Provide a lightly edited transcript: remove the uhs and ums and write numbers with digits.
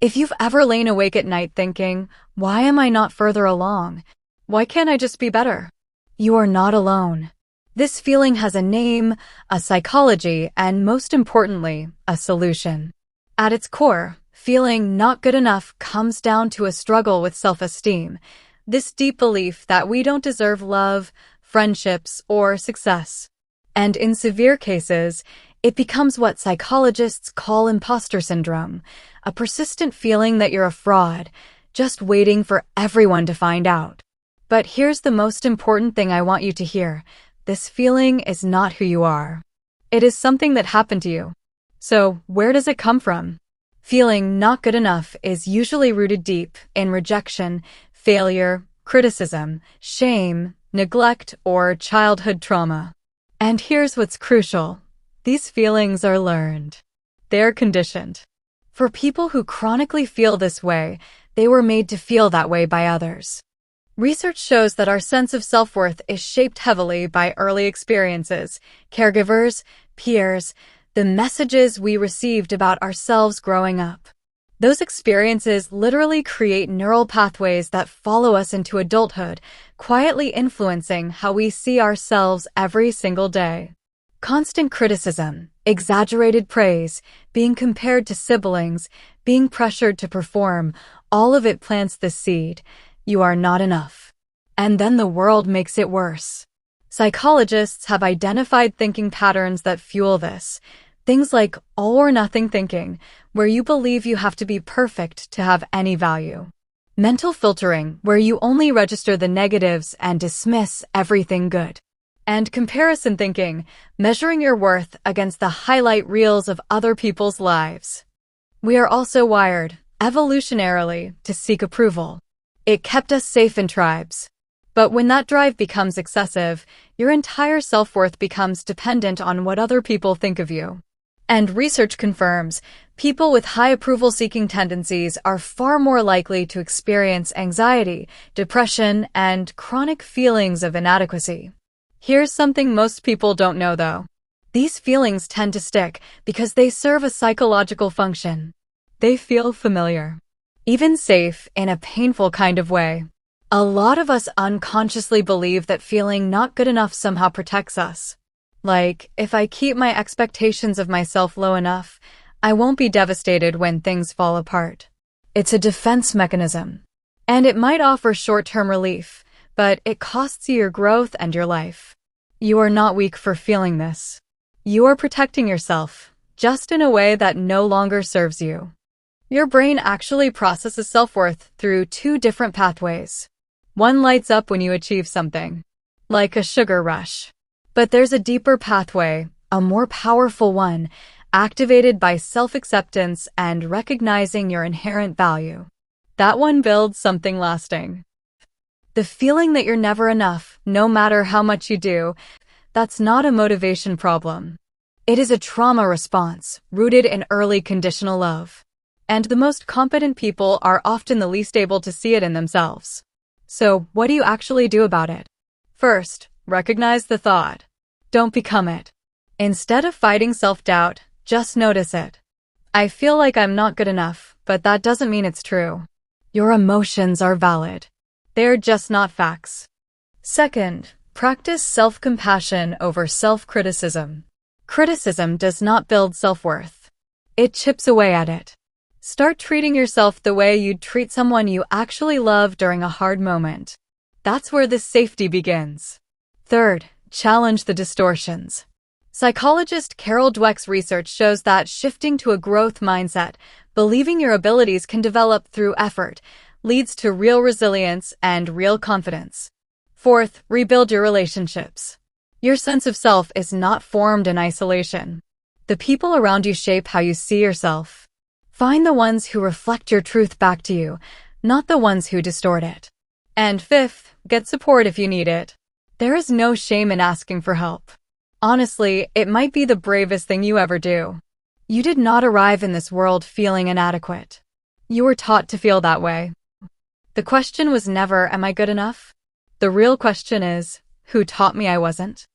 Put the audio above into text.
If you've ever lain awake at night thinking, why am I not further along? Why can't I just be better? You are not alone. This feeling has a name, a psychology, and most importantly, a solution. At its core, feeling not good enough comes down to a struggle with self-esteem, this deep belief that we don't deserve love, friendships, or success. And in severe cases, it becomes what psychologists call imposter syndrome, a persistent feeling that you're a fraud, just waiting for everyone to find out. But here's the most important thing I want you to hear. This feeling is not who you are. It is something that happened to you. So, where does it come from? Feeling not good enough is usually rooted deep in rejection, failure, criticism, shame, neglect, or childhood trauma. And here's what's crucial. These feelings are learned. They're conditioned. For people who chronically feel this way, they were made to feel that way by others. Research shows that our sense of self-worth is shaped heavily by early experiences, caregivers, peers, the messages we received about ourselves growing up. Those experiences literally create neural pathways that follow us into adulthood, quietly influencing how we see ourselves every single day. Constant criticism, exaggerated praise, being compared to siblings, being pressured to perform, all of it plants the seed. You are not enough. And then the world makes it worse. Psychologists have identified thinking patterns that fuel this. Things like all or nothing thinking, where you believe you have to be perfect to have any value. Mental filtering, where you only register the negatives and dismiss everything good. And comparison thinking, measuring your worth against the highlight reels of other people's lives. We are also wired, evolutionarily, to seek approval. It kept us safe in tribes. But when that drive becomes excessive, your entire self-worth becomes dependent on what other people think of you. And research confirms, people with high approval-seeking tendencies are far more likely to experience anxiety, depression, and chronic feelings of inadequacy. Here's something most people don't know though. These feelings tend to stick because they serve a psychological function. They feel familiar. Even safe in a painful kind of way. A lot of us unconsciously believe that feeling not good enough somehow protects us. Like, if I keep my expectations of myself low enough, I won't be devastated when things fall apart. It's a defense mechanism. And it might offer short-term relief, but it costs you your growth and your life. You are not weak for feeling this. You are protecting yourself, just in a way that no longer serves you. Your brain actually processes self-worth through two different pathways. One lights up when you achieve something, like a sugar rush. But there's a deeper pathway, a more powerful one, activated by self-acceptance and recognizing your inherent value. That one builds something lasting. The feeling that you're never enough, no matter how much you do, that's not a motivation problem. It is a trauma response, rooted in early conditional love. And the most competent people are often the least able to see it in themselves. So, what do you actually do about it? First, recognize the thought. Don't become it. Instead of fighting self-doubt, just notice it. I feel like I'm not good enough, but that doesn't mean it's true. Your emotions are valid. They're just not facts. Second, practice self-compassion over self-criticism. Criticism does not build self-worth. It chips away at it. Start treating yourself the way you'd treat someone you actually love during a hard moment. That's where the safety begins. Third, challenge the distortions. Psychologist Carol Dweck's research shows that shifting to a growth mindset, believing your abilities can develop through effort, leads to real resilience and real confidence. Fourth, rebuild your relationships. Your sense of self is not formed in isolation. The people around you shape how you see yourself. Find the ones who reflect your truth back to you, not the ones who distort it. And fifth, get support if you need it. There is no shame in asking for help. Honestly, it might be the bravest thing you ever do. You did not arrive in this world feeling inadequate. You were taught to feel that way. The question was never, am I good enough? The real question is, who taught me I wasn't?